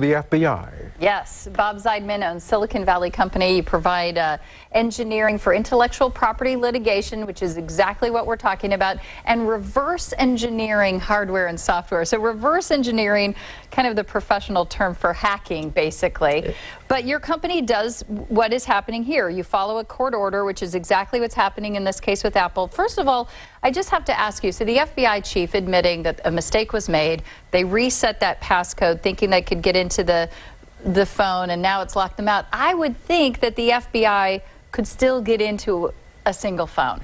the FBI. Yes, Bob Zeidman owns Silicon Valley Company. You provide engineering for intellectual property litigation, which is exactly what we're talking about, and reverse engineering hardware and software. So reverse engineering, kind of the professional term for hacking, basically. But your company does what is happening here. You follow a court order, which is exactly what's happening in this case with Apple. First of all, I just have to ask you, so the FBI chief admitting that a mistake was made, they reset that passcode thinking they could get into the phone, and now it's locked them out. I would think that the FBI could still get into a single phone.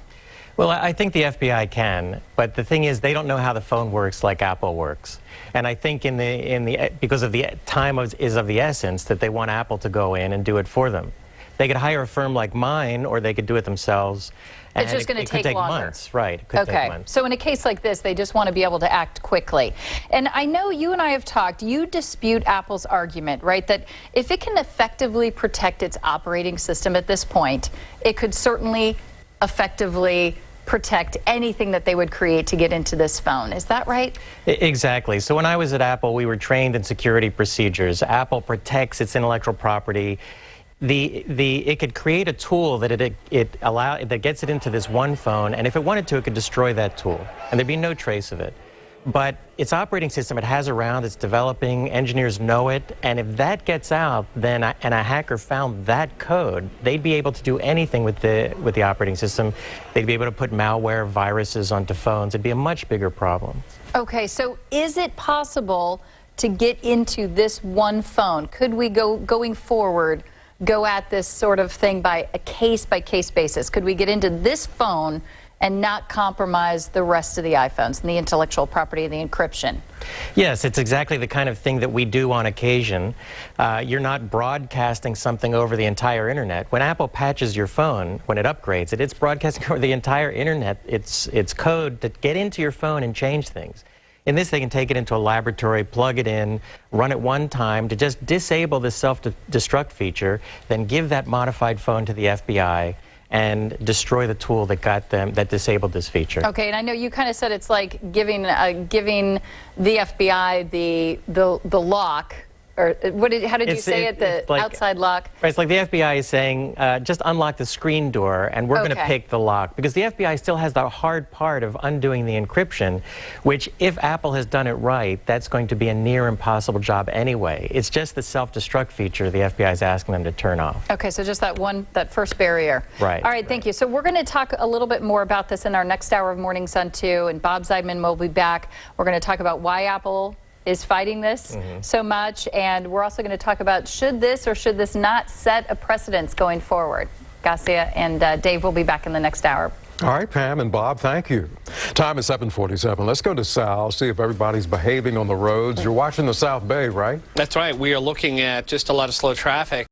Well, I think the FBI can, but the thing is, they don't know how the phone works like Apple works. And I think because of the time is of the essence, that they want Apple to go in and do it for them. They could hire a firm like mine, or they could do it themselves. It's just going to take longer. Months, right? It could take months. So in a case like this, they just want to be able to act quickly. And I know you and I have talked. You dispute Apple's argument, right, that if it can effectively protect its operating system at this point, it could certainly effectively protect anything that they would create to get into this phone. Is that right? Exactly. So when I was at Apple, we were trained in security procedures. Apple protects its intellectual property. It could create a tool that that gets it into this one phone, and if it wanted to, it could destroy that tool, and there'd be no trace of it. But its operating system, it has around, it's developing, engineers know it, and if that gets out, then and a hacker found that code, they'd be able to do anything with the operating system. They'd be able to put malware, viruses onto phones. It'd be a much bigger problem. Okay, so is it possible to get into this one phone? Could we going forward go at this sort of thing by a case-by-case basis? Could we get into this phone and not compromise the rest of the iPhones and the intellectual property and the encryption? Yes, it's exactly the kind of thing that we do on occasion. You're not broadcasting something over the entire internet. When Apple patches your phone, when it upgrades it, it's broadcasting over the entire internet. It's code to get into your phone and change things. In this, they can take it into a laboratory, plug it in, run it one time to just disable the self-destruct feature, then give that modified phone to the FBI and destroy the tool that disabled this feature. Okay, and I know you kind of said it's like giving the FBI the lock. Or how did you say it? The like, outside lock? Right, it's like the FBI is saying, just unlock the screen door, and we're going to pick the lock. Because the FBI still has the hard part of undoing the encryption, which, if Apple has done it right, that's going to be a near impossible job anyway. It's just the self-destruct feature the FBI is asking them to turn off. Okay, so just that first barrier. Right. All right, thank you. So we're going to talk a little bit more about this in our next hour of Morning Sun 2, and Bob Zeidman will be back. We're going to talk about why Apple is fighting this so much, and we're also going to talk about should this or should this not set a precedence going forward. Garcia and Dave will be back in the next hour. All right, Pam and Bob, thank you. Time is 7:47. Let's go to Sal, see if everybody's behaving on the roads. You're watching the South Bay, right? That's right. We are looking at just a lot of slow traffic.